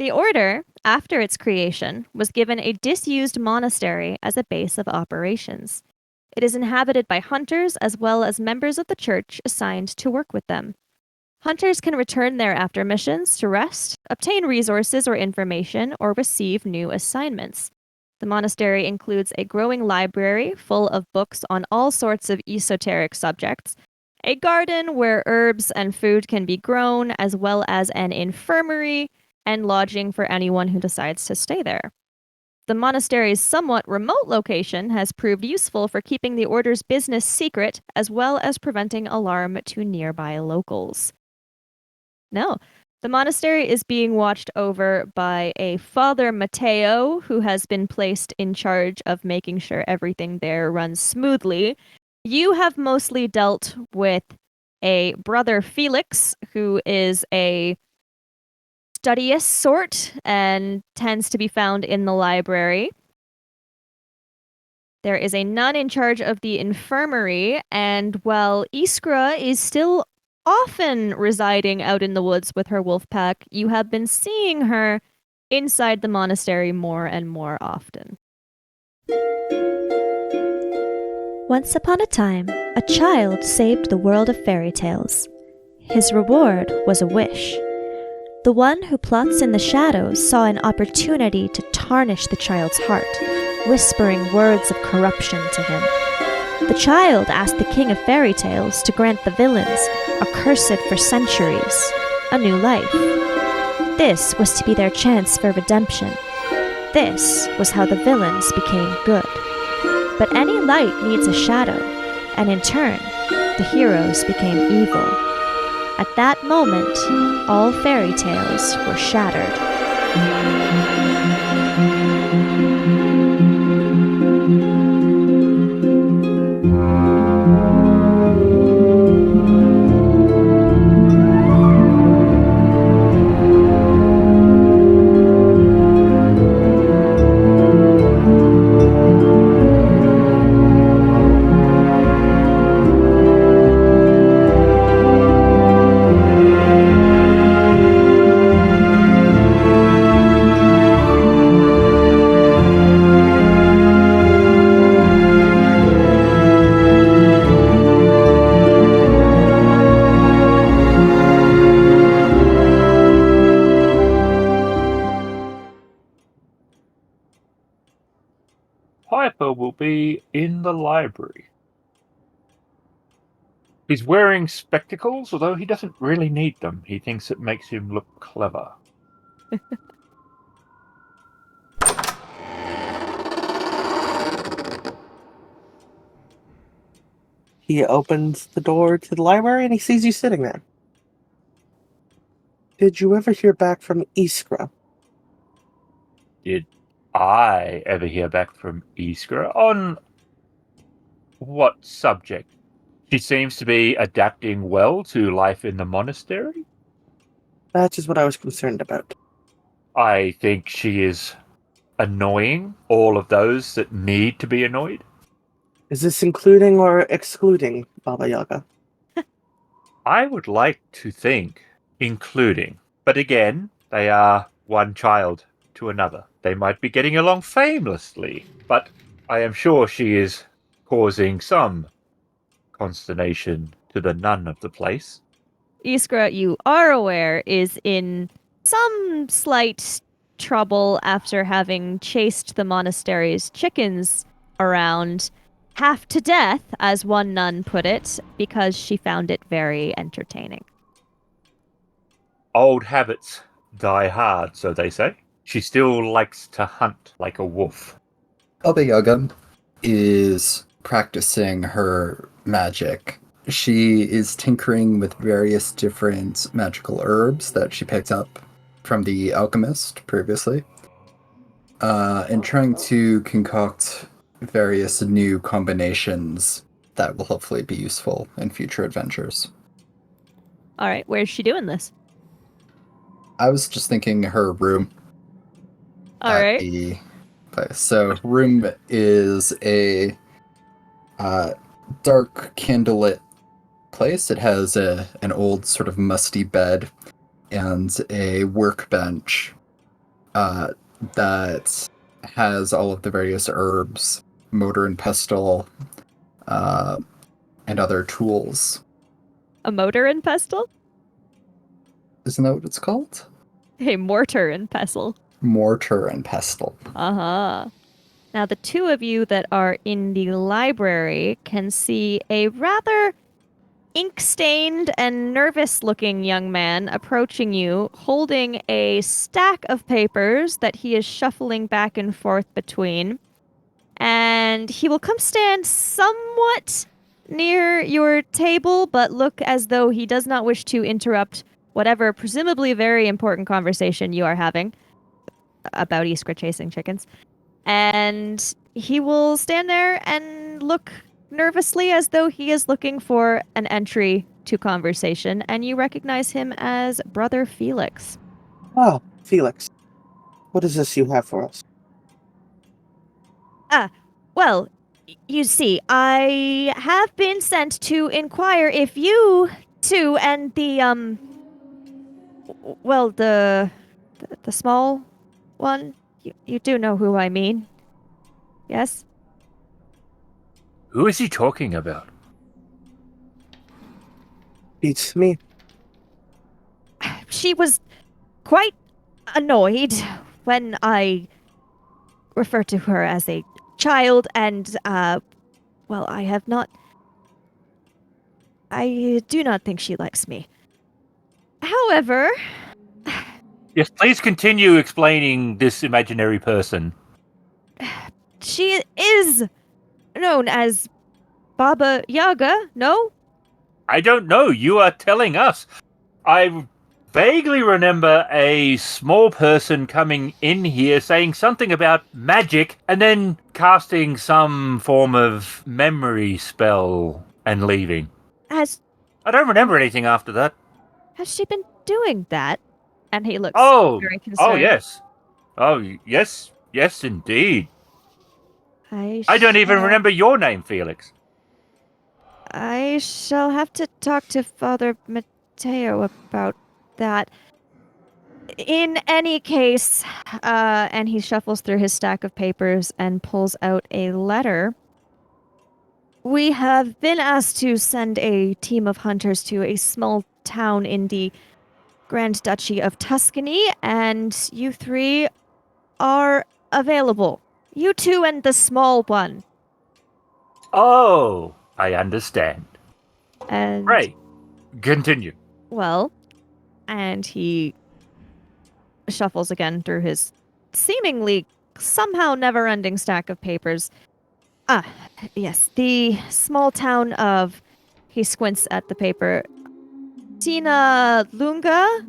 The order, after its creation, was given a disused monastery as a base of operations. It is inhabited by hunters as well as members of the church assigned to work with them. Hunters can return there after missions to rest, obtain resources or information, or receive new assignments. The monastery includes a growing library full of books on all sorts of esoteric subjects, a garden where herbs and food can be grown, as well as an infirmary and lodging for anyone who decides to stay there. The monastery's somewhat remote location has proved useful for keeping the order's business secret, as well as preventing alarm to nearby locals. No, the monastery is being watched over by a Father Matteo, who has been placed in charge of making sure everything there runs smoothly. You have mostly dealt with a Brother Felix, who is a studious sort and tends to be found in the library. There is a nun in charge of the infirmary, and while Iskra is still often residing out in the woods with her wolf pack, you have been seeing her inside the monastery more and more often. Once upon a time, a child saved the world of fairy tales. His reward was a wish. The one who plots in the shadows saw an opportunity to tarnish the child's heart, whispering words of corruption to him. The child asked the king of fairy tales to grant the villains, accursed for centuries, a new life. This was to be their chance for redemption. This was how the villains became good. But any light needs a shadow, and in turn, the heroes became evil. At that moment, all fairy tales were shattered. Piper will be in the library. He's wearing spectacles, although he doesn't really need them. He thinks it makes him look clever. He opens the door to the library and he sees you sitting there. Did you ever hear back from Iskra? Did I ever hear back from Iskra? On what subject? She seems to be adapting well to life in the monastery. That is what I was concerned about. I think she is annoying all of those that need to be annoyed. Is this including or excluding Baba Yaga? I would like to think including. But again, they are one child to another. They might be getting along famously, but I am sure she is causing some consternation to the nun of the place. Iskra, you are aware, is in some slight trouble after having chased the monastery's chickens around half to death, as one nun put it, because she found it very entertaining. Old habits die hard, so they say. She still likes to hunt like a wolf. Baba Yaga is practicing her magic. She is tinkering with various different magical herbs that she picked up from the alchemist previously, and trying to concoct various new combinations that will hopefully be useful in future adventures. All right, where's she doing this? I was just thinking her room. All right. The place. So room is a dark candlelit place. It has an old sort of musty bed and a workbench that has all of the various herbs, mortar and pestle, and other tools. A motor and pestle? Isn't that what it's called? A mortar and pestle. Mortar and pestle. Uh-huh. Now, the two of you that are in the library can see a rather ink-stained and nervous-looking young man approaching you, holding a stack of papers that he is shuffling back and forth between. And he will come stand somewhat near your table, but look as though he does not wish to interrupt whatever presumably very important conversation you are having about Iskra chasing chickens. And he will stand there and look nervously as though he is looking for an entry to conversation, and you recognize him as Brother Felix. Oh, Felix. What is this you have for us? Well, you see, I have been sent to inquire if you two and the small one, you do know who I mean. Yes? Who is he talking about? Beats me. She was quite annoyed when I referred to her as a child, and, I do not think she likes me. However, Yes, please continue explaining this imaginary person. she is known as Baba Yaga, no? I don't know. You are telling us. I vaguely remember a small person coming in here saying something about magic and then casting some form of memory spell and leaving. Has I don't remember anything after that. she been doing that? And he looks very concerned. Oh, yes. Oh, yes, indeed. I don't even remember your name, Felix. I shall have to talk to Father Mateo about that. In any case, and he shuffles through his stack of papers and pulls out a letter. We have been asked to send a team of hunters to a small town in the Grand Duchy of Tuscany, and you three are available. You two and the small one. Oh, I understand. And Right. Continue. well, and he shuffles again through his seemingly somehow never-ending stack of papers. Yes, the small town of, he squints at the paper, Tina Lunga.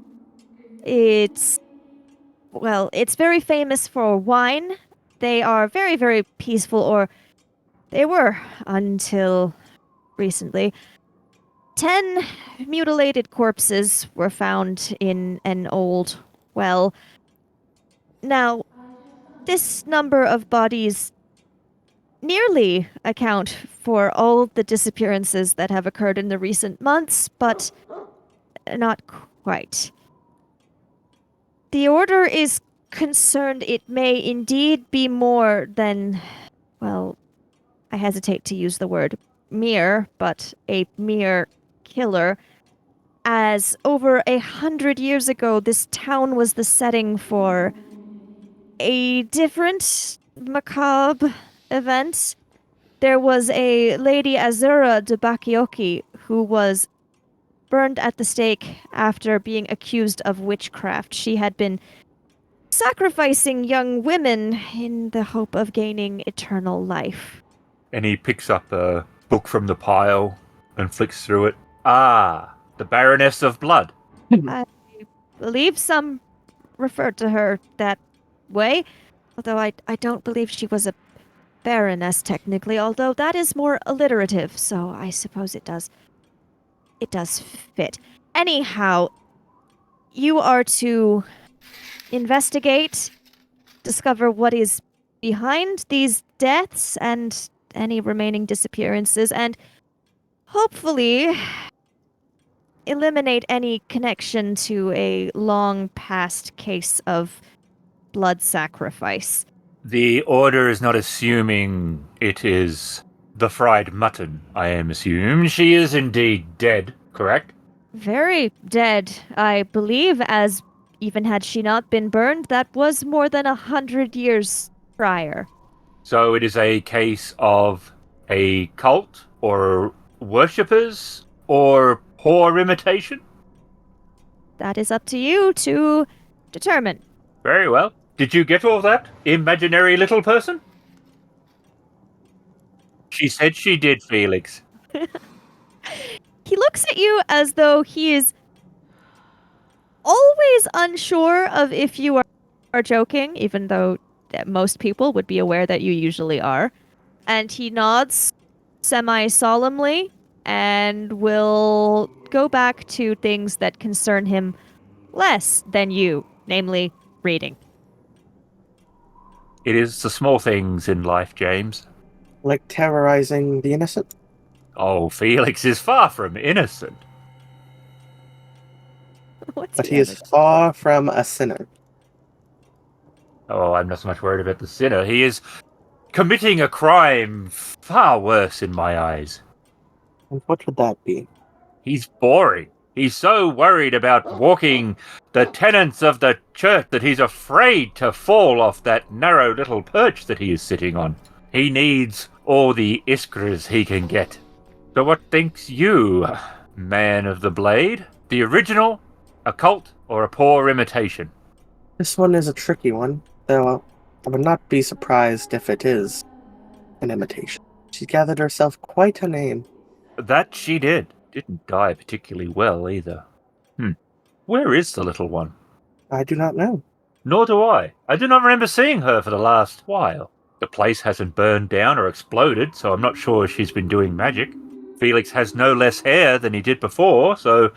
It's very famous for wine. They are very, very peaceful, or they were until recently. 10 mutilated corpses were found in an old well. Now, this number of bodies nearly account for all the disappearances that have occurred in the recent months, but not quite. The Order is concerned it may indeed be more than, well, I hesitate to use the word mere, but a mere killer, as over 100 years ago, this town was the setting for a different macabre event. There was a Lady Azura de Bakioki who was burned at the stake after being accused of witchcraft. She had been sacrificing young women in the hope of gaining eternal life. And he picks up a book from the pile and flicks through it. Ah, the Baroness of Blood. I believe some referred to her that way, although I don't believe she was a baroness technically, although that is more alliterative, so I suppose it does fit. Anyhow, you are to investigate, discover what is behind these deaths and any remaining disappearances, and hopefully eliminate any connection to a long past case of blood sacrifice. The Order is not assuming it is the fried mutton, I am assuming. She is indeed dead, correct? Very dead, I believe, as even had she not been burned, that was more than 100 years prior. So it is a case of a cult or worshippers or poor imitation? That is up to you to determine. Very well. Did you get all that, imaginary little person? She said she did, Felix. He looks at you as though he is always unsure of if you are joking, even though most people would be aware that you usually are. And he nods semi-solemnly and will go back to things that concern him less than you, namely reading. It is the small things in life, James. Like terrorizing the innocent? Oh, Felix is far from innocent. What's But the he is other- far from a sinner. Oh, I'm not so much worried about the sinner. He is committing a crime far worse in my eyes. And what would that be? He's boring. He's so worried about walking the tenets of the church that he's afraid to fall off that narrow little perch that he is sitting on. He needs all the iskras he can get. So what thinks you, man of the blade? The original, a cult, or a poor imitation? This one is a tricky one, though I would not be surprised if it is an imitation. She gathered herself quite a name. That she did. Didn't die particularly well either. Where is the little one? I do not know. Nor do I. I do not remember seeing her for the last while. The place hasn't burned down or exploded, so I'm not sure she's been doing magic. Felix has no less hair than he did before, so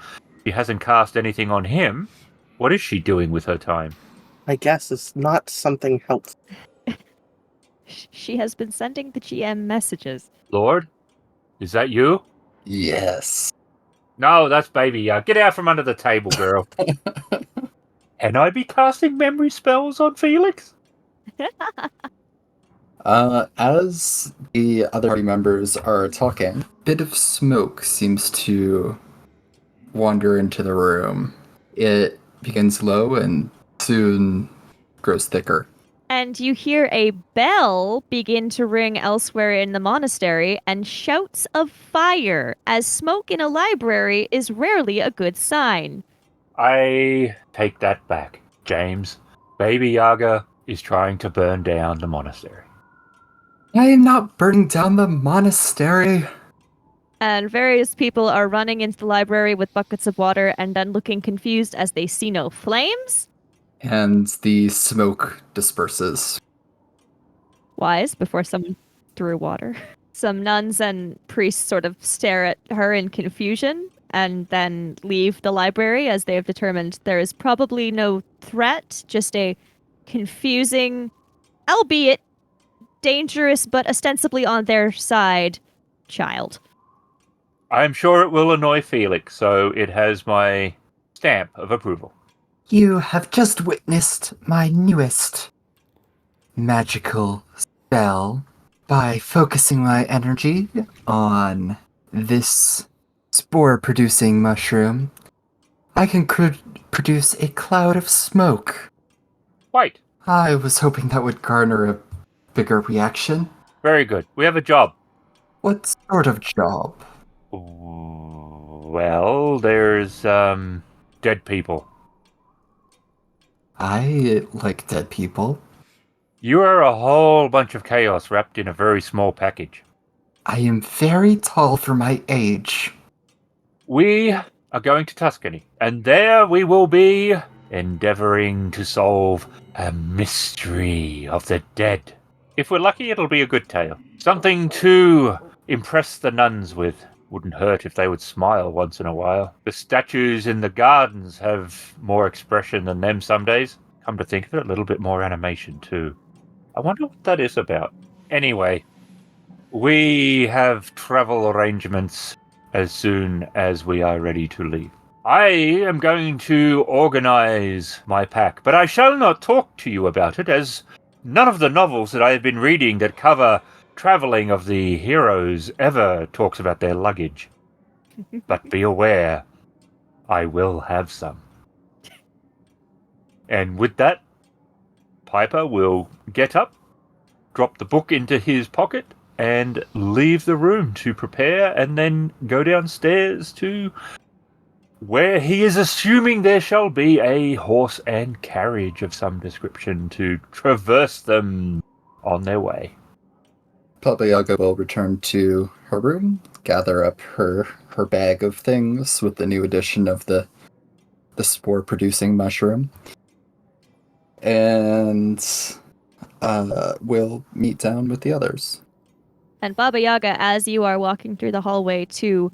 she hasn't cast anything on him. What is she doing with her time? I guess it's not something helpful. She has been sending the GM messages. Lord? Is that you? Yes. No, that's Baby Yaga. Get out from under the table, girl. Can I be casting memory spells on Felix? As the other party members are talking, a bit of smoke seems to wander into the room. It begins low and soon grows thicker. And you hear a bell begin to ring elsewhere in the monastery and shouts of fire, as smoke in a library is rarely a good sign. I take that back, James. Baby Yaga is trying to burn down the monastery. I am not burning down the monastery. And various people are running into the library with buckets of water and then looking confused as they see no flames. And the smoke disperses. Wise, before someone threw water. Some nuns and priests sort of stare at her in confusion and then leave the library as they have determined there is probably no threat, just a confusing, albeit dangerous but ostensibly on their side, child. I'm sure it will annoy Felix, so it has my stamp of approval. You have just witnessed my newest magical spell. By focusing my energy on this spore-producing mushroom, I can produce a cloud of smoke. Quite. I was hoping that would garner a bigger reaction. Very good. We have a job. What sort of job? Well, there's, dead people. I like dead people. You are a whole bunch of chaos wrapped in a very small package. I am very tall for my age. We are going to Tuscany, and there we will be endeavoring to solve a mystery of the dead. If we're lucky, it'll be a good tale. Something to impress the nuns with. Wouldn't hurt if they would smile once in a while. The statues in the gardens have more expression than them some days. Come to think of it, a little bit more animation too. I wonder what that is about. Anyway, we have travel arrangements as soon as we are ready to leave. I am going to organize my pack, but I shall not talk to you about it, as none of the novels that I have been reading that cover traveling of the heroes ever talks about their luggage. But be aware, I will have some. And with that, Piper will get up, drop the book into his pocket, and leave the room to prepare, and then go downstairs to where he is assuming there shall be a horse and carriage of some description to traverse them on their way. Baba Yaga will return to her room, gather up her bag of things with the new addition of the spore-producing mushroom, and we'll meet down with the others. And Baba Yaga, as you are walking through the hallway to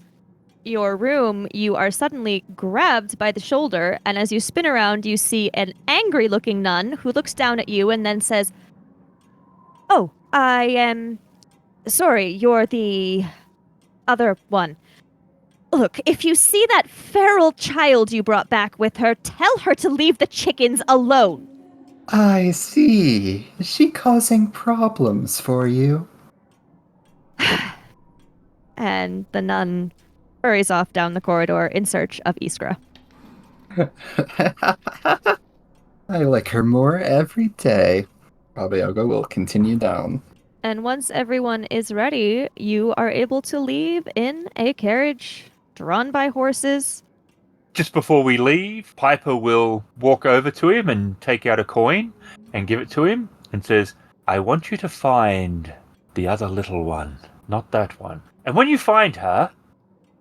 your room, you are suddenly grabbed by the shoulder, and as you spin around, you see an angry-looking nun who looks down at you and then says, "Oh, I am sorry, you're the other one. Look, if you see that feral child you brought back with her, tell her to leave the chickens alone." I see. Is she causing problems for you? And the nun hurries off down the corridor in search of Iskra. I like her more every day. Baba Yaga will continue down. And once everyone is ready, you are able to leave in a carriage drawn by horses. Just before we leave, Piper will walk over to him and take out a coin and give it to him and says, "I want you to find the other little one, not that one. And when you find her,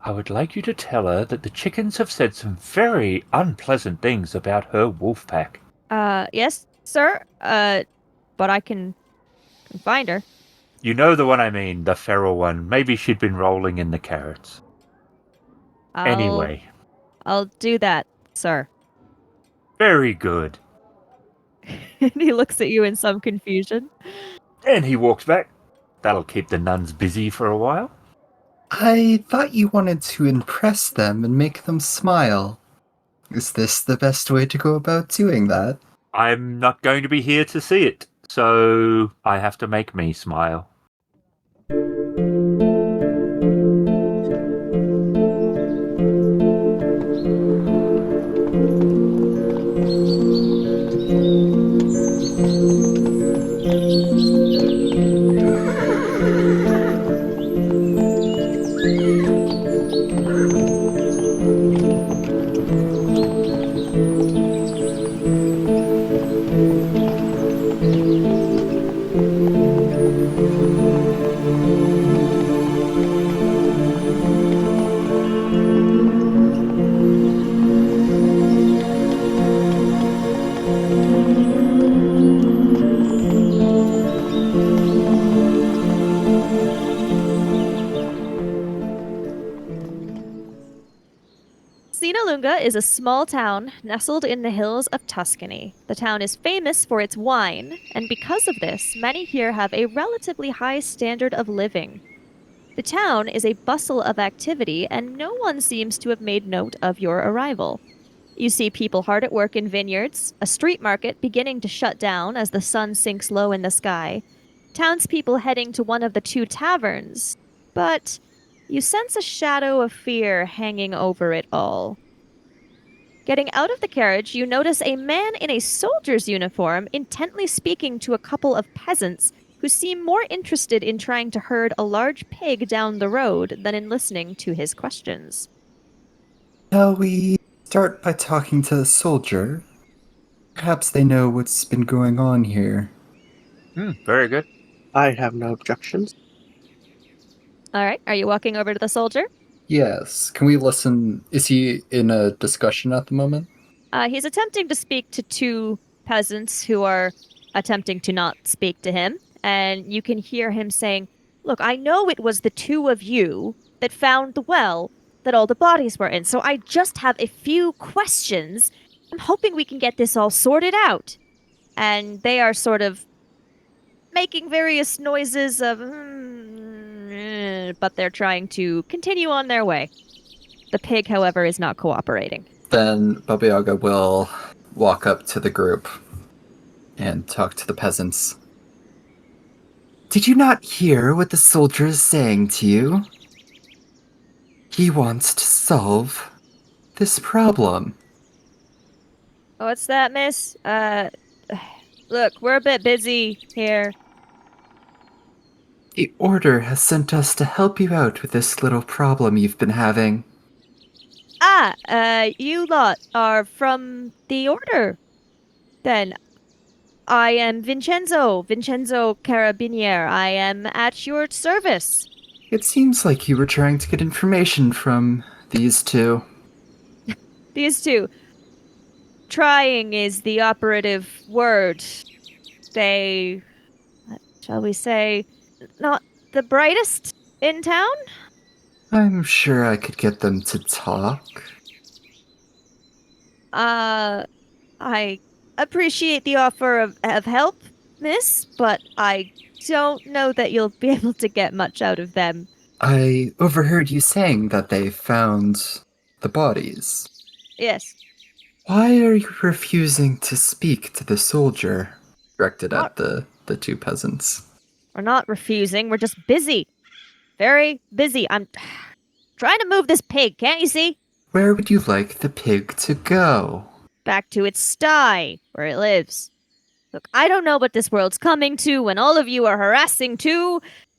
I would like you to tell her that the chickens have said some very unpleasant things about her wolf pack." Yes, sir. But I can find her. You know the one I mean, the feral one. Maybe she'd been rolling in the carrots. Anyway. I'll do that, sir. Very good. And he looks at you in some confusion. And he walks back. That'll keep the nuns busy for a while. I thought you wanted to impress them and make them smile. Is this the best way to go about doing that? I'm not going to be here to see it, so I have to make me smile. Sinalunga is a small town nestled in the hills of Tuscany. The town is famous for its wine, and because of this, many here have a relatively high standard of living. The town is a bustle of activity, and no one seems to have made note of your arrival. You see people hard at work in vineyards, a street market beginning to shut down as the sun sinks low in the sky, townspeople heading to one of the two taverns, but you sense a shadow of fear hanging over it all. Getting out of the carriage, you notice a man in a soldier's uniform intently speaking to a couple of peasants who seem more interested in trying to herd a large pig down the road than in listening to his questions. Shall we start by talking to the soldier? Perhaps they know what's been going on here. Very good. I have no objections. All right, are you walking over to the soldier? Yes. Can we listen? Is he in a discussion at the moment? He's attempting to speak to two peasants who are attempting to not speak to him, and you can hear him saying, "Look, I know it was the two of you that found the well that all the bodies were in, so I just have a few questions. I'm hoping we can get this all sorted out." And they are sort of making various noises of, but they're trying to continue on their way. The pig, however, is not cooperating. Then Baba Yaga will walk up to the group and talk to the peasants. Did you not hear what the soldier is saying to you? He wants to solve this problem. What's that, miss? Look, we're a bit busy here. The Order has sent us to help you out with this little problem you've been having. You lot are from the Order. Then, I am Vincenzo Carabinier. I am at your service. It seems like you were trying to get information from these two. These two. Trying is the operative word. They, shall we say, not the brightest in town? I'm sure I could get them to talk. I appreciate the offer of help, miss, but I don't know that you'll be able to get much out of them. I overheard you saying that they found the bodies. Yes. Why are you refusing to speak to the soldier? Directed at the two peasants. We're not refusing, we're just busy. Very busy. I'm trying to move this pig, can't you see? Where would you like the pig to go? Back to its sty, where it lives. Look, I don't know what this world's coming to when all of you are harassing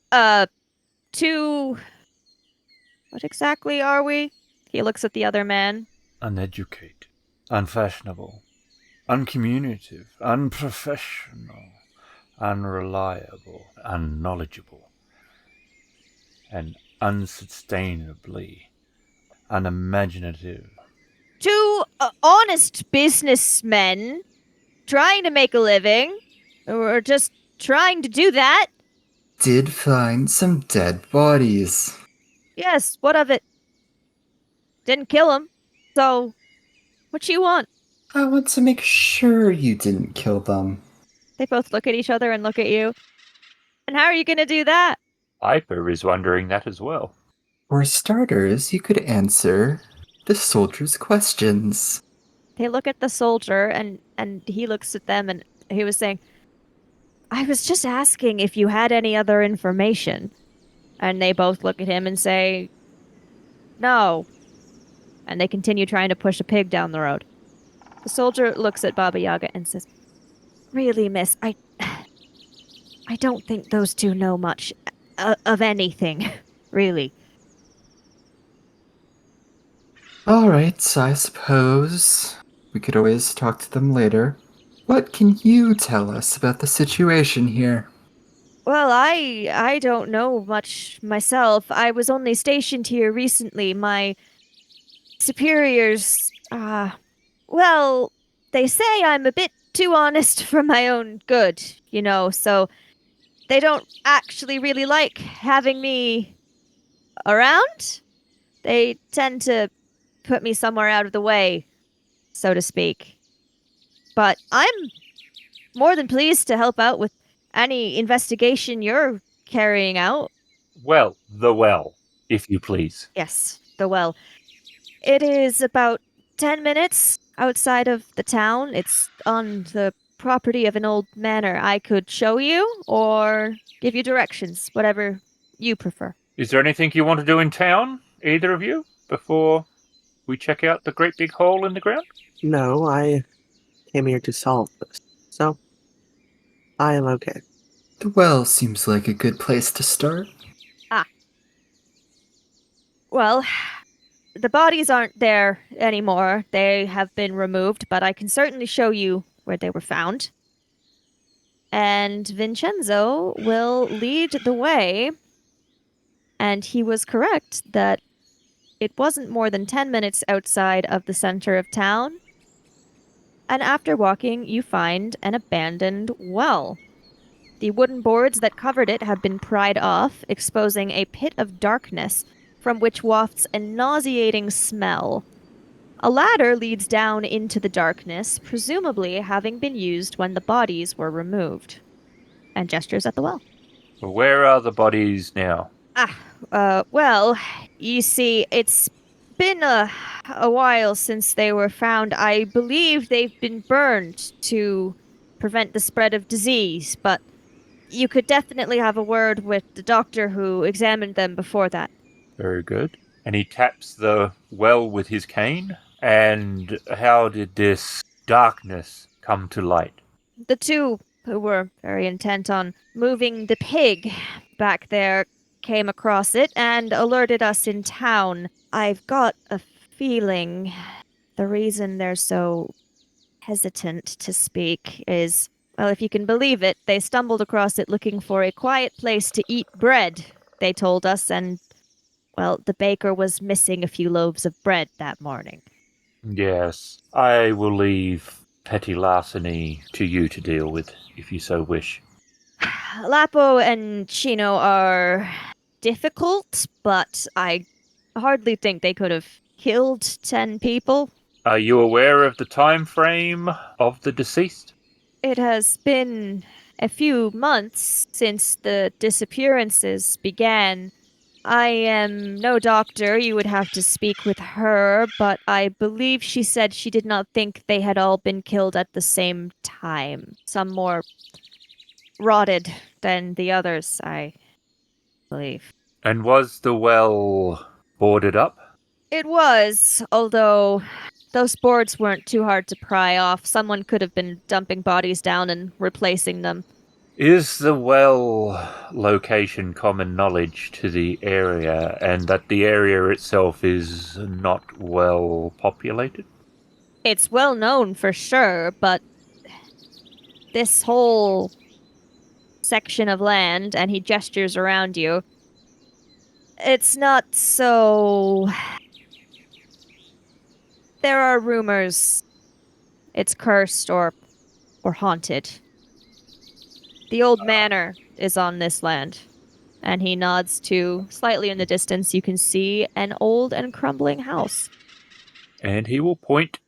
what exactly are we? He looks at the other man. Uneducated, unfashionable, uncommunicative, unprofessional, unreliable, unknowledgeable, and unsustainably unimaginative. Two honest businessmen trying to make a living, or just trying to do that. Did find some dead bodies. Yes, what of it? Didn't kill him, so what you want? I want to make sure you didn't kill them. They both look at each other and look at you. And how are you gonna do that? Piper is wondering that as well. For starters, you could answer the soldier's questions. They look at the soldier and he looks at them and he was saying, I was just asking if you had any other information. And they both look at him and say, no. And they continue trying to push a pig down the road. The soldier looks at Baba Yaga and says, really, miss, I don't think those two know much of anything, really. Alright, I suppose we could always talk to them later. What can you tell us about the situation here? Well, I don't know much myself. I was only stationed here recently. My superiors, well, they say I'm a bit too honest for my own good, so they don't actually really like having me around. They tend to put me somewhere out of the way, so to speak. But I'm more than pleased to help out with any investigation you're carrying out. Well, the well, if you please. Yes, the well. It is about 10 minutes outside of the town. It's on the property of an old manor. I could show you or give you directions, whatever you prefer. Is there anything you want to do in town, either of you, before we check out the great big hole in the ground? No, I came here to solve this, so I am okay. The well seems like a good place to start. Well, the bodies aren't there anymore. They have been removed, but I can certainly show you where they were found. And Vincenzo will lead the way. And he was correct that it wasn't more than 10 minutes outside of the center of town. And after walking, you find an abandoned well. The wooden boards that covered it have been pried off, exposing a pit of darkness from which wafts a nauseating smell. A ladder leads down into the darkness, presumably having been used when the bodies were removed. And gestures at the well. Where are the bodies now? Well, you see, it's been a while since they were found. I believe they've been burned to prevent the spread of disease, but you could definitely have a word with the doctor who examined them before that. Very good. And he taps the well with his cane. And how did this darkness come to light? The two who were very intent on moving the pig back there came across it and alerted us in town. I've got a feeling the reason they're so hesitant to speak is, well, if you can believe it, they stumbled across it looking for a quiet place to eat bread, they told us, and, well, the baker was missing a few loaves of bread that morning. Yes, I will leave petty larceny to you to deal with, if you so wish. Lapo and Chino are difficult, but I hardly think they could have killed 10 people. Are you aware of the time frame of the deceased? It has been a few months since the disappearances began. I am no doctor, you would have to speak with her, but I believe she said she did not think they had all been killed at the same time. Some more rotted than the others, I believe. And was the well boarded up? It was, although those boards weren't too hard to pry off. Someone could have been dumping bodies down and replacing them. Is the well location common knowledge to the area, and that the area itself is not well populated? It's well known for sure, but this whole section of land, and he gestures around you, it's not so... There are rumors it's cursed or haunted. The old manor is on this land. And he nods to, slightly in the distance, you can see an old and crumbling house. And he will point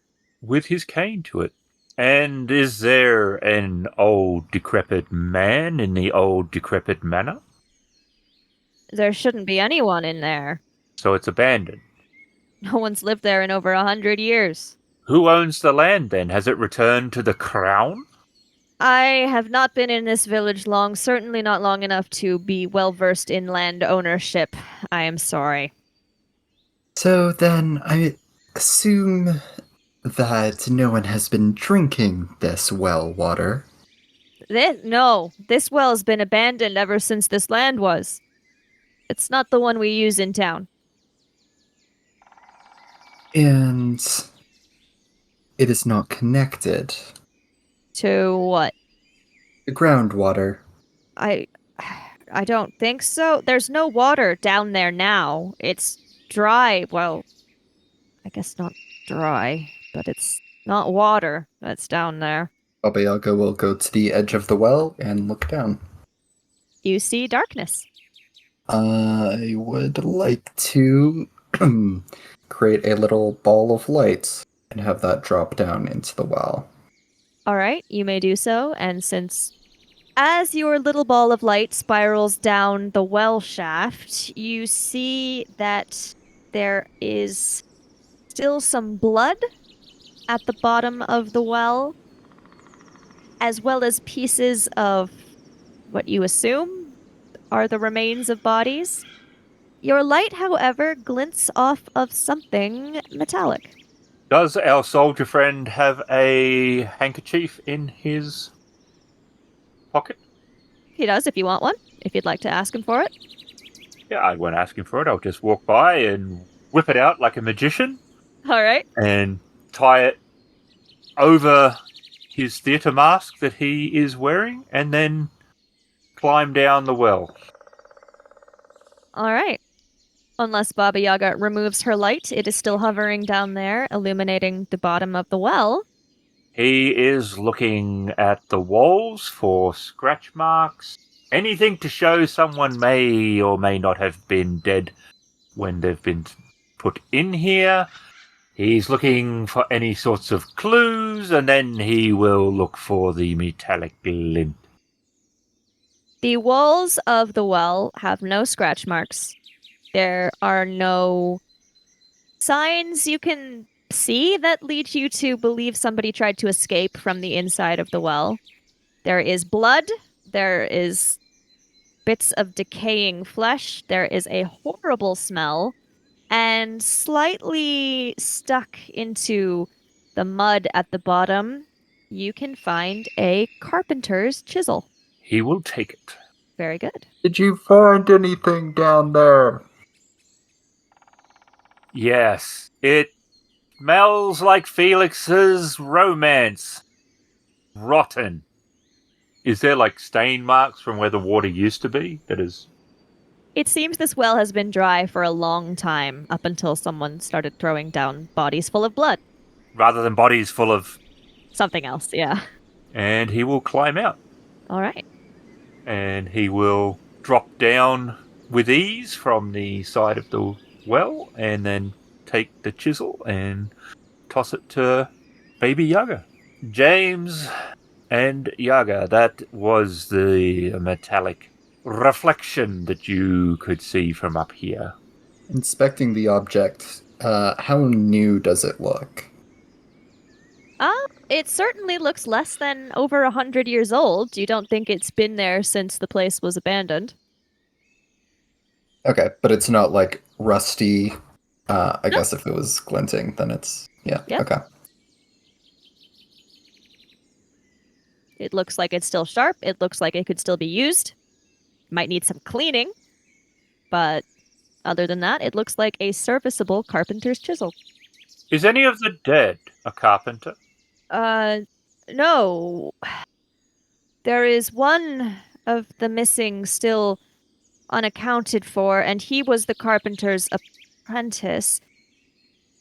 with his cane to it. And is there an old decrepit man in the old decrepit manor? There shouldn't be anyone in there. So it's abandoned. No one's lived there in over 100 years. Who owns the land then? Has it returned to the crown? I have not been in this village long, certainly not long enough to be well versed in land ownership. I am sorry. So then I assume that no one has been drinking this well water. No, this well has been abandoned ever since this land was. It's not the one we use in town. And it is not connected. To what? The groundwater. I don't think so. There's no water down there now. It's dry. Well, I guess not dry, but it's not water that's down there. Baba Yaga will go to the edge of the well and look down. You see darkness. I would like to create a little ball of light and have that drop down into the well. All right, you may do so. And as your little ball of light spirals down the well shaft, you see that there is still some blood at the bottom of the well, as well as pieces of what you assume are the remains of bodies. Your light, however, glints off of something metallic. Does our soldier friend have a handkerchief in his pocket? He does, if you want one, if you'd like to ask him for it. Yeah, I won't ask him for it. I'll just walk by and whip it out like a magician. All right. And tie it over his theatre mask that he is wearing, and then climb down the well. All right. Unless Baba Yaga removes her light, it is still hovering down there, illuminating the bottom of the well. He is looking at the walls for scratch marks. Anything to show someone may or may not have been dead when they've been put in here. He's looking for any sorts of clues, and then he will look for the metallic glint. The walls of the well have no scratch marks. There are no signs you can see that lead you to believe somebody tried to escape from the inside of the well. There is blood. There is bits of decaying flesh. There is a horrible smell. And slightly stuck into the mud at the bottom, you can find a carpenter's chisel. He will take it. Very good. Did you find anything down there? Yes, it smells like Felix's romance. Rotten. Is there like stain marks from where the water used to be? That is. It seems this well has been dry for a long time, up until someone started throwing down bodies full of blood. Rather than bodies full of. Something else, yeah. And he will climb out. All right. And he will drop down with ease from the side of the well and then take the chisel and toss it to baby Yaga. James and Yaga, that was the metallic reflection that you could see from up here. Inspecting the object, how new does it look? It certainly looks less than over 100 years old. You don't think it's been there since the place was abandoned? Okay, but it's not like rusty. I guess if it was glinting, then it's... Yeah, Yep. Okay. It looks like it's still sharp. It looks like it could still be used. Might need some cleaning. But other than that, it looks like a serviceable carpenter's chisel. Is any of the dead a carpenter? No. There is one of the missing still unaccounted for, and he was the carpenter's apprentice.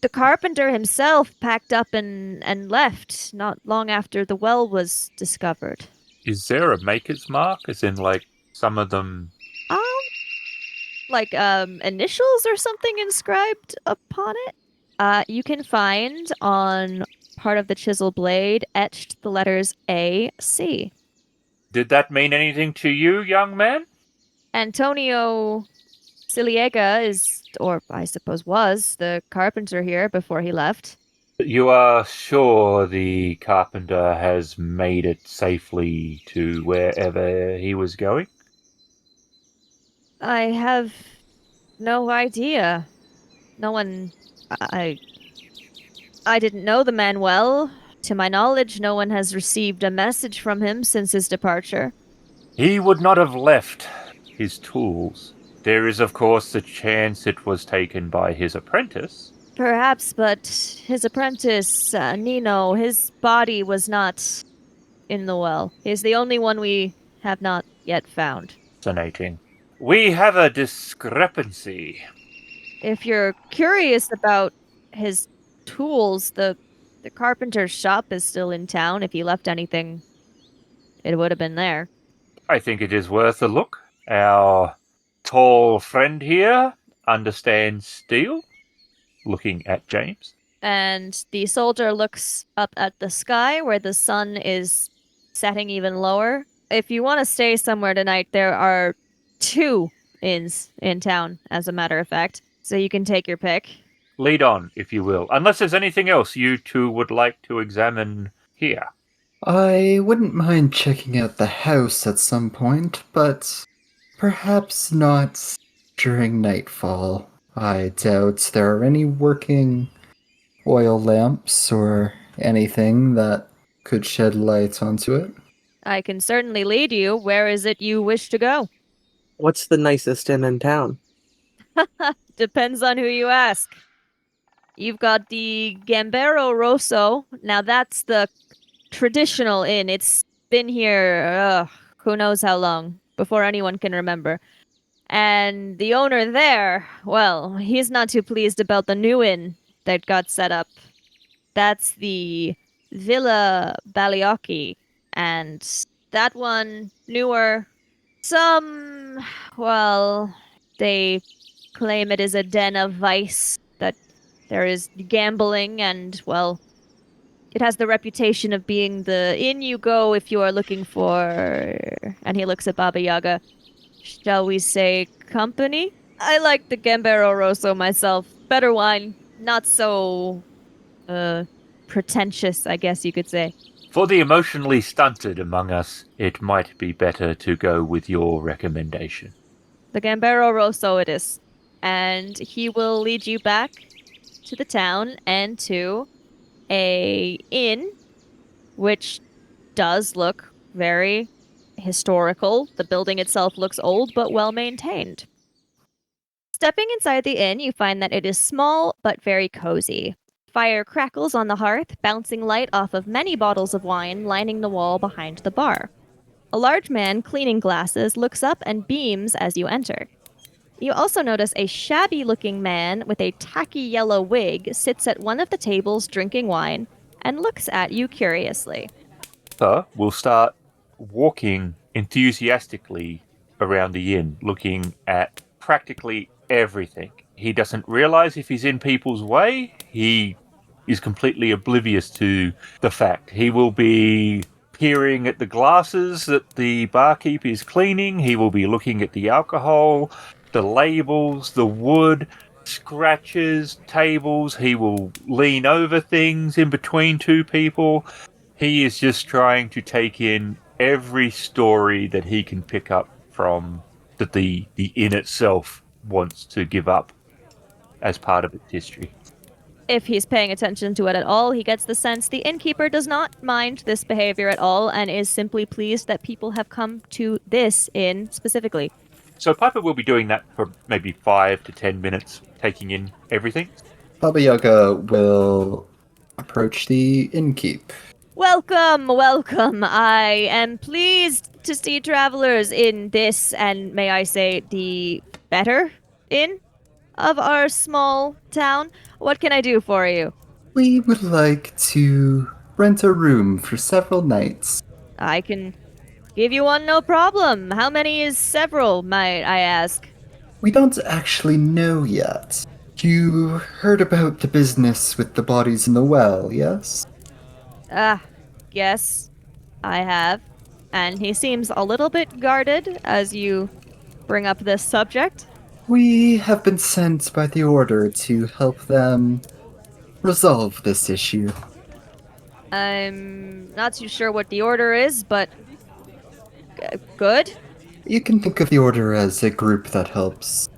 The carpenter himself packed up and left not long after the well was discovered. Is there a maker's mark? As in, like, some of them... Like, initials or something inscribed upon it? You can find on part of the chisel blade etched the letters A.C. Did that mean anything to you, young man? Antonio Siliega is, or I suppose was, the carpenter here before he left. You are sure the carpenter has made it safely to wherever he was going? I have no idea. No one... I didn't know the man well. To my knowledge, no one has received a message from him since his departure. He would not have left his tools. There is, of course, the chance it was taken by his apprentice. Perhaps, but his apprentice, Nino, his body was not in the well. He's the only one we have not yet found. Fascinating. We have a discrepancy. If you're curious about his tools, the carpenter's shop is still in town. If he left anything, it would have been there. I think it is worth a look. Our tall friend here understands steel. Looking at James. And the soldier looks up at the sky where the sun is setting even lower. If you want to stay somewhere tonight, there are 2 inns in town, as a matter of fact. So you can take your pick. Lead on, if you will. Unless there's anything else you two would like to examine here. I wouldn't mind checking out the house at some point, but perhaps not during nightfall. I doubt there are any working oil lamps or anything that could shed light onto it. I can certainly lead you. Where is it you wish to go? What's the nicest inn in town? Depends on who you ask. You've got the Gambero Rosso. Now that's the traditional inn. It's been here, who knows how long, before anyone can remember. And the owner there, well, he's not too pleased about the new inn that got set up. That's the Villa Baliocchi. And that one, newer. Some, well, they claim it is a den of vice, that there is gambling and, well, it has the reputation of being the inn you go if you are looking for, and he looks at Baba Yaga, shall we say company? I like the Gambero Rosso myself. Better wine, not so pretentious, I guess you could say. For the emotionally stunted among us, it might be better to go with your recommendation. The Gambero Rosso it is. And he will lead you back to the town and to a inn, which does look very historical. The building itself looks old but well maintained. Stepping inside the inn, you find that it is small but very cozy. Fire crackles on the hearth, bouncing light off of many bottles of wine lining the wall behind the bar. A large man cleaning glasses looks up and beams as you enter. You also notice a shabby-looking man with a tacky yellow wig sits at one of the tables drinking wine and looks at you curiously. So we'll start walking enthusiastically around the inn, looking at practically everything. He doesn't realize if he's in people's way. He is completely oblivious to the fact. He will be peering at the glasses that the barkeep is cleaning. He will be looking at the alcohol, the labels, the wood, scratches, tables. He will lean over things in between two people. He is just trying to take in every story that he can pick up from that the inn itself wants to give up as part of its history. If he's paying attention to it at all, he gets the sense the innkeeper does not mind this behavior at all and is simply pleased that people have come to this inn specifically. So Piper will be doing that for maybe 5 to 10 minutes, taking in everything. Baba Yaga will approach the innkeep. Welcome, welcome. I am pleased to see travelers in this, and may I say, the better inn of our small town. What can I do for you? We would like to rent a room for several nights. I can give you one, no problem. How many is several, might I ask? We don't actually know yet. You heard about the business with the bodies in the well, yes? Yes, I have. And he seems a little bit guarded as you bring up this subject. We have been sent by the Order to help them resolve this issue. I'm not too sure what the order is, but good. You can think of the Order as a group that helps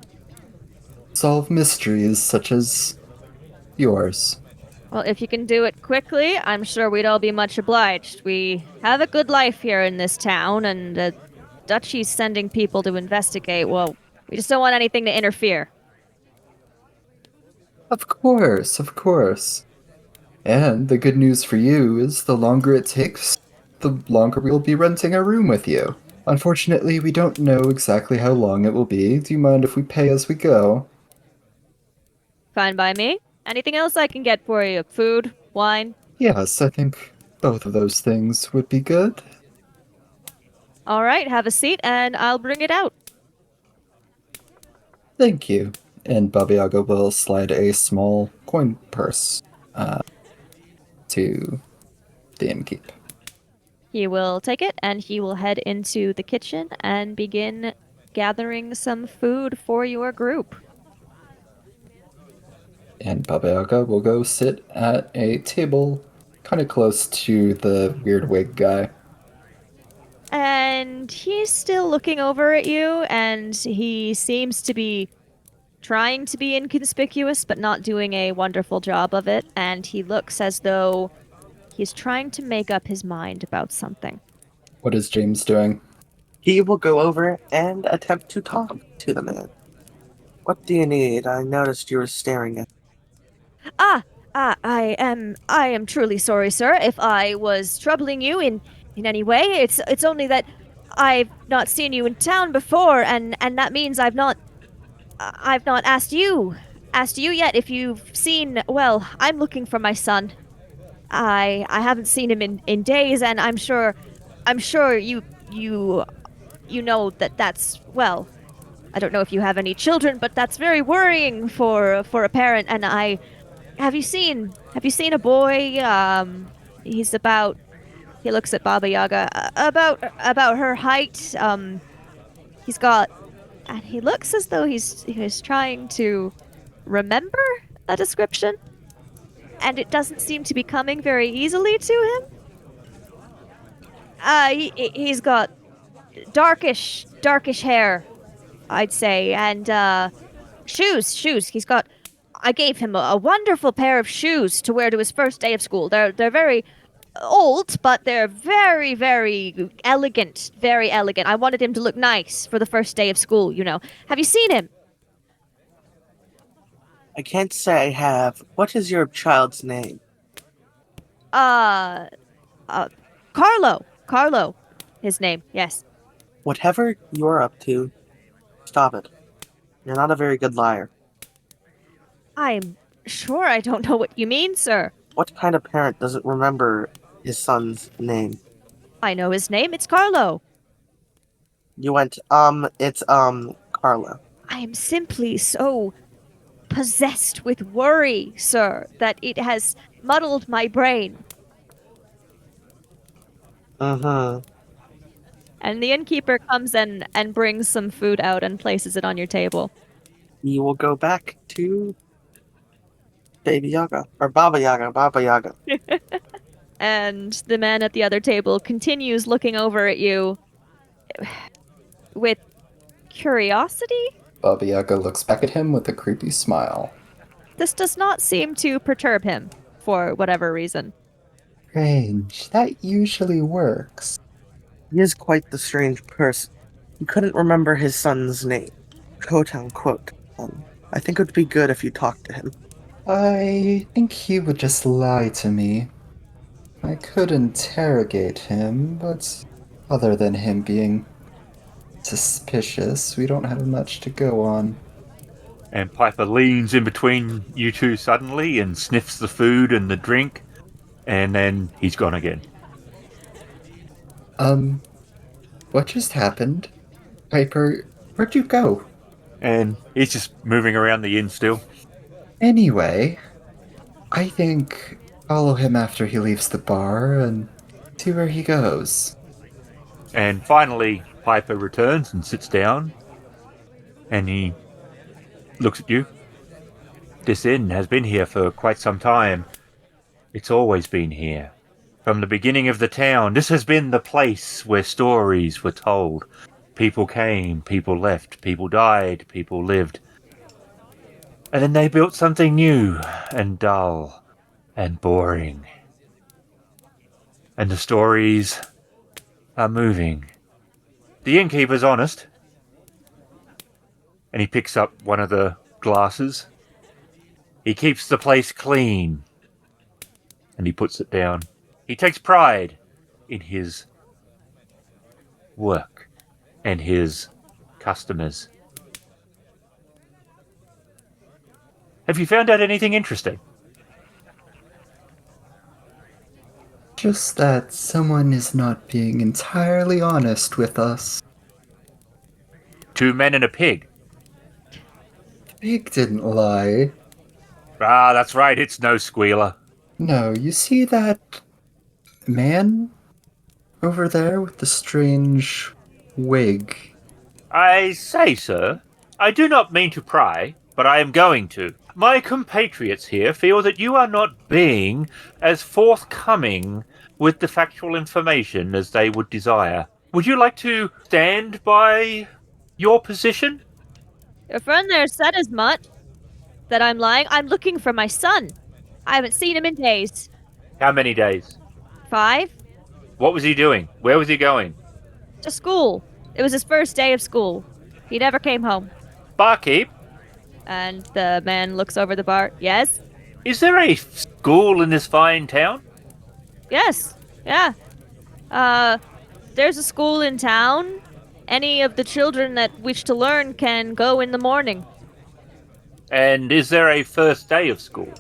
solve mysteries such as yours. Well, if you can do it quickly, I'm sure we'd all be much obliged. We have a good life here in this town, and the Duchy's sending people to investigate. Well, we just don't want anything to interfere. Of course, of course. And the good news for you is the longer it takes, the longer we'll be renting a room with you. Unfortunately, we don't know exactly how long it will be. Do you mind if we pay as we go? Fine by me. Anything else I can get for you? Food? Wine? Yes, I think both of those things would be good. All right, have a seat, and I'll bring it out. Thank you. And Baba Yaga will slide a small coin purse to the innkeep. He will take it, and he will head into the kitchen and begin gathering some food for your group. And Baba Yaga will go sit at a table kind of close to the weird wig guy. And he's still looking over at you, and he seems to be trying to be inconspicuous, but not doing a wonderful job of it. And he looks as though he's trying to make up his mind about something. What is James doing? He will go over and attempt to talk to the man. What do you need? I noticed you were staring at. I am truly sorry, sir, if I was troubling you in any way. It's only that I've not seen you in town before, and that means I've not asked you yet if you've seen. Well, I'm looking for my son. I haven't seen him in days, and I'm sure you know that's, well, I don't know if you have any children, but that's very worrying for a parent. And have you seen a boy? He looks at Baba Yaga, about her height. And he looks as though he's trying to remember that description. And it doesn't seem to be coming very easily to him. He's got darkish hair, I'd say, and shoes. I gave him a wonderful pair of shoes to wear to his first day of school. They're very old, but they're very, very elegant. Very elegant. I wanted him to look nice for the first day of school, you know. Have you seen him? I can't say I have. What is your child's name? Uh, Carlo. Carlo, his name, yes. Whatever you're up to, stop it. You're not a very good liar. I'm sure I don't know what you mean, sir. What kind of parent doesn't remember his son's name? I know his name. It's Carlo. You went, it's, Carlo. I am simply so possessed with worry, sir, that it has muddled my brain. Mm-hmm. And the innkeeper comes in and brings some food out and places it on your table. You will go back to Baby Yaga. Or Baba Yaga. And the man at the other table continues looking over at you with curiosity. Baba Yaga looks back at him with a creepy smile. This does not seem to perturb him for whatever reason. Strange. That usually works. He is quite the strange person. He couldn't remember his son's name. Quote unquote. I think it would be good if you talked to him. I think he would just lie to me. I could interrogate him, but other than him being suspicious, we don't have much to go on. And Piper leans in between you two suddenly and sniffs the food and the drink, and then he's gone again. What just happened? Piper, where'd you go? And he's just moving around the inn still. Anyway, I think follow him after he leaves the bar and see where he goes. And finally, Piper returns and sits down, and he looks at you. This inn has been here for quite some time. It's always been here. From the beginning of the town, this has been the place where stories were told. People came, people left, people died, people lived. And then they built something new and dull and boring. And the stories are moving. The innkeeper's honest. And he picks up one of the glasses. He keeps the place clean. And he puts it down. He takes pride in his work and his customers. Have you found out anything interesting? Just that someone is not being entirely honest with us. 2 men and a pig. Pig didn't lie. Ah, that's right, it's no squealer. No, you see that man over there with the strange wig? I say, sir, I do not mean to pry, but I am going to. My compatriots here feel that you are not being as forthcoming with the factual information as they would desire. Would you like to stand by your position? Your friend there said as much. That I'm lying. I'm looking for my son. I haven't seen him in days. How many days? 5? What was he doing? Where was he going? To school. It was his first day of school. He never came home. Barkeep, And the man looks over the bar. Yes? is there a school in this fine town? Yes. Yeah. There's a school in town. Any of the children that wish to learn can go in the morning. And is there a first day of school?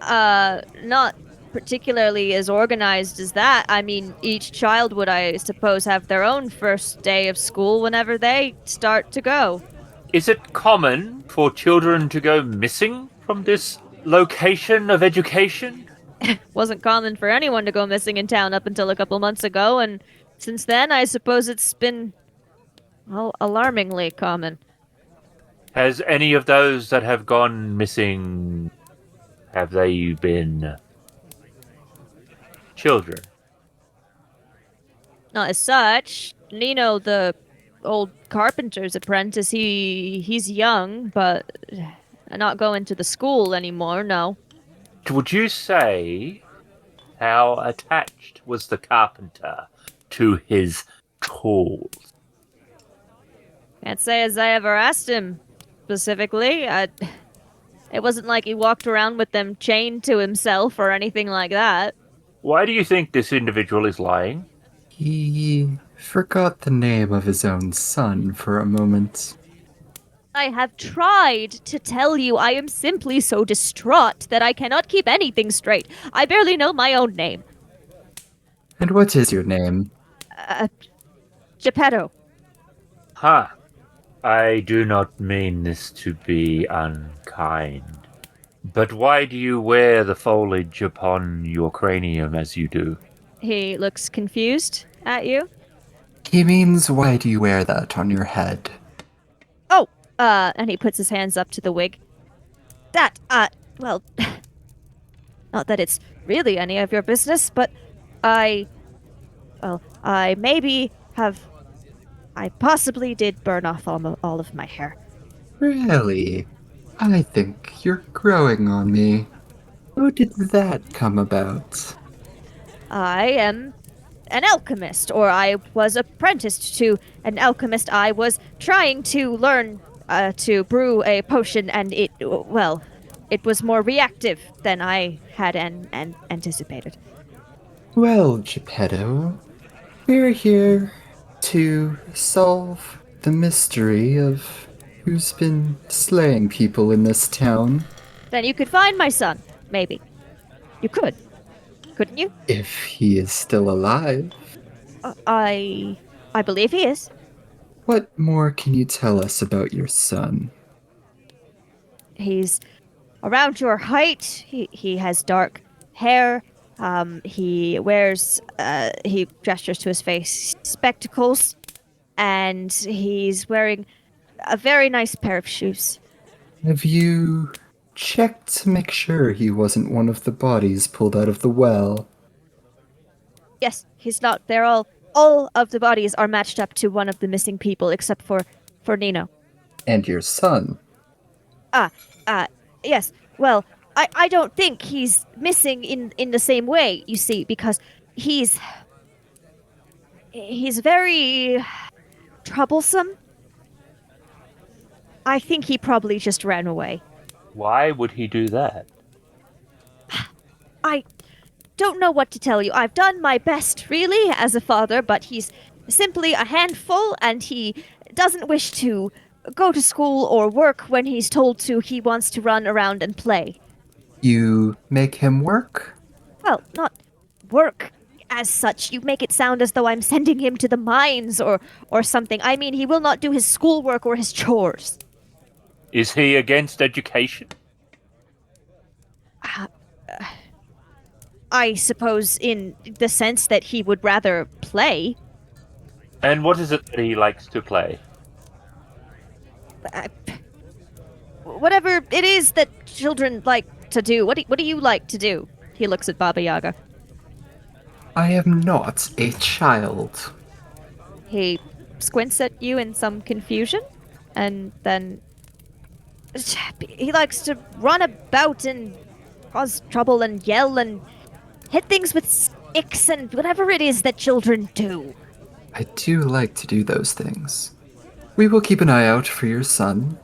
Not particularly as organized as that. I mean, each child would, I suppose, have their own first day of school whenever they start to go. Is it common for children to go missing from this location of education? Wasn't common for anyone to go missing in town up until a couple months ago, and since then, I suppose it's been, well, alarmingly common. Has any of those that have gone missing, have they been children? Not as such. Nino, the old carpenter's apprentice, he's young, but not going to the school anymore, no. Would you say how attached was the carpenter to his tools? Can't say as I ever asked him specifically. It wasn't like he walked around with them chained to himself or anything like that. Why do you think this individual is lying? He forgot the name of his own son for a moment. I have tried to tell you I am simply so distraught that I cannot keep anything straight. I barely know my own name. And what is your name? Geppetto. Huh. I do not mean this to be unkind. But why do you wear the foliage upon your cranium as you do? He looks confused at you. He means, why do you wear that on your head? Oh, and he puts his hands up to the wig. That, well, not that it's really any of your business, but I possibly did burn off all of my hair. Really? I think you're growing on me. How did that come about? I am an alchemist, or I was apprenticed to an alchemist. I was trying to learn to brew a potion, and it was more reactive than I had anticipated. Well, Geppetto, we're here to solve the mystery of who's been slaying people in this town. Then you could find my son, maybe. You could. Couldn't you? If he is still alive. I believe he is. What more can you tell us about your son? He's around your height. He has dark hair. He wears, he gestures to his face, spectacles, and he's wearing a very nice pair of shoes. Have you checked to make sure he wasn't one of the bodies pulled out of the well? Yes, he's not. They're all of the bodies are matched up to one of the missing people, except for Nino. And your son? Yes. Well, I don't think he's missing in the same way, you see, because he's very troublesome. I think he probably just ran away. Why would he do that? I don't know what to tell you. I've done my best, really, as a father, but he's simply a handful, and he doesn't wish to go to school or work when he's told to. He wants to run around and play. You make him work? Well, not work as such. You make it sound as though I'm sending him to the mines or something. I mean, he will not do his schoolwork or his chores. Is he against education? I suppose in the sense that he would rather play. And what is it that he likes to play? Whatever it is that children like to do. What do you like to do? He looks at Baba Yaga. I am not a child. He squints at you in some confusion, and then he likes to run about and cause trouble and yell and hit things with sticks and whatever it is that children do. I do like to do those things. We will keep an eye out for your son.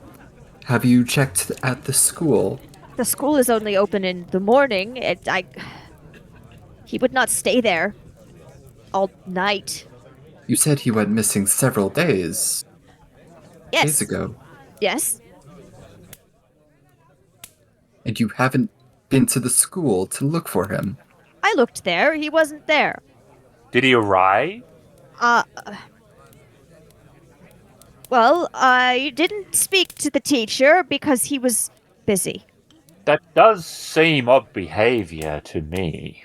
Have you checked at the school? The school is only open in the morning. He would not stay there all night. You said he went missing several days. Yes. Days ago. Yes. And you haven't been to the school to look for him? I looked there. He wasn't there. Did he arrive? Well, I didn't speak to the teacher because he was busy. That does seem odd behavior to me.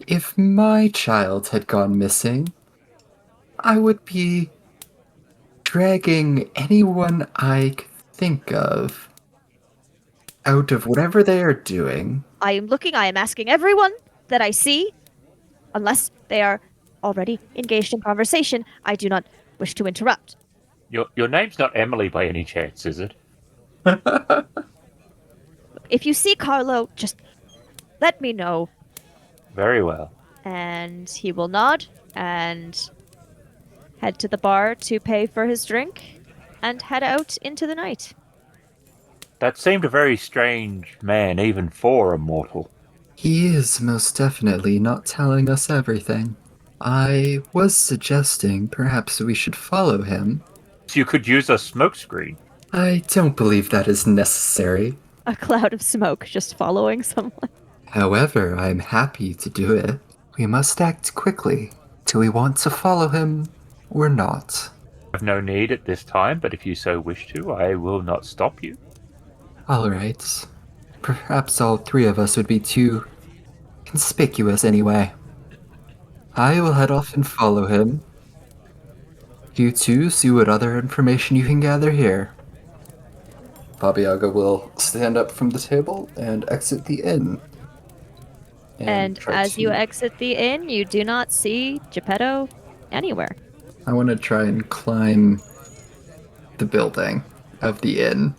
If my child had gone missing, I would be dragging anyone I could think of out of whatever they are doing. I am asking everyone that I see, unless they are already engaged in conversation. I do not wish to interrupt. Your name's not Emily by any chance, is it? If you see Carlo, just let me know. Very well. And he will nod and head to the bar to pay for his drink and head out into the night. That seemed a very strange man, even for a mortal. He is most definitely not telling us everything. I was suggesting perhaps we should follow him. So you could use a smokescreen. I don't believe that is necessary. A cloud of smoke just following someone. However, I'm happy to do it. We must act quickly. Do we want to follow him or not? I have no need at this time, but if you so wish to, I will not stop you. All right. Perhaps all three of us would be too conspicuous anyway. I will head off and follow him. You two see what other information you can gather here. Baba Yaga will stand up from the table and exit the inn. And as you exit the inn, you do not see Geppetto anywhere. I want to try and climb the building of the inn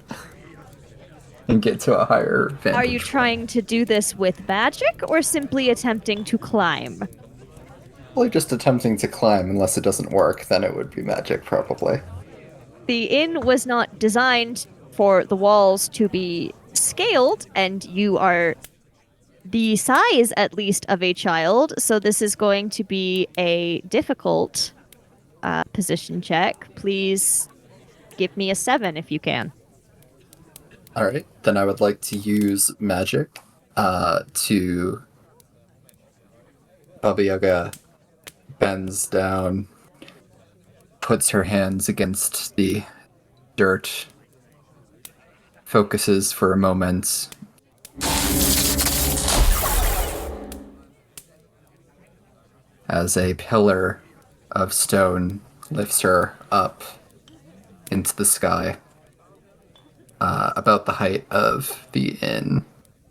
and get to a higher vantage Are you point. trying to do this with magic or simply attempting to climb? Probably just attempting to climb. Unless it doesn't work, then it would be magic, probably. The inn was not designed for the walls to be scaled, and you are the size, at least, of a child, so this is going to be a difficult position check. Please give me a 7 if you can. All right, then I would like to use magic to... Baba Yaga bends down, puts her hands against the dirt, focuses for a moment, as a pillar of stone lifts her up into the sky, about the height of the inn,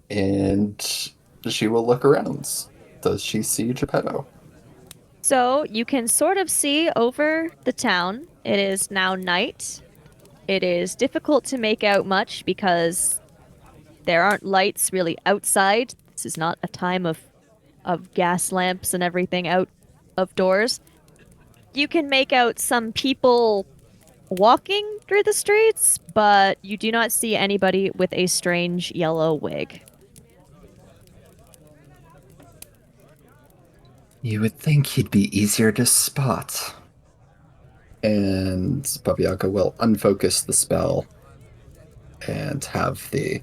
and she will look around. Does she see Geppetto? So you can sort of see over the town. It is now night. It is difficult to make out much because there aren't lights really outside. This is not a time of gas lamps and everything out of doors. You can make out some people walking through the streets, but you do not see anybody with a strange yellow wig. You would think he'd be easier to spot. And Baba Yaga will unfocus the spell and have the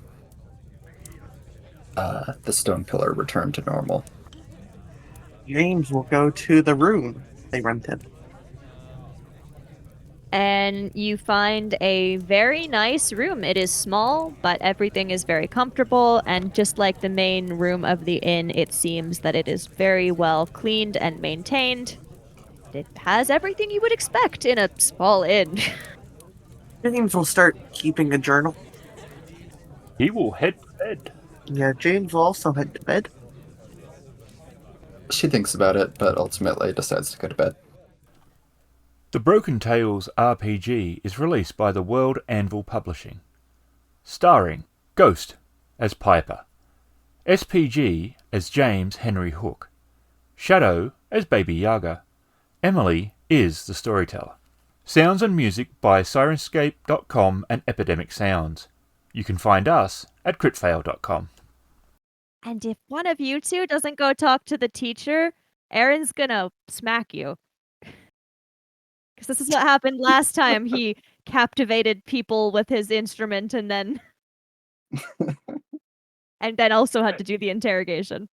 stone pillar return to normal. James will go to the room they rented. And you find a very nice room. It is small, but everything is very comfortable. And just like the main room of the inn, it seems that it is very well cleaned and maintained. It has everything you would expect in a small inn. James will start keeping a journal. He will head to bed. Yeah, James will also head to bed. She thinks about it, but ultimately decides to go to bed. The Broken Tales RPG is released by the World Anvil Publishing, starring Ghost as Piper, SPG as James Henry Hook, Shadow as Baby Yaga, Emily is the Storyteller. Sounds and music by Syrinscape.com and Epidemicsound. You can find us at critfail.com. And if one of you two doesn't go talk to the teacher, Aaron's gonna smack you. Because this is what happened last time. He captivated people with his instrument and then also had to do the interrogation.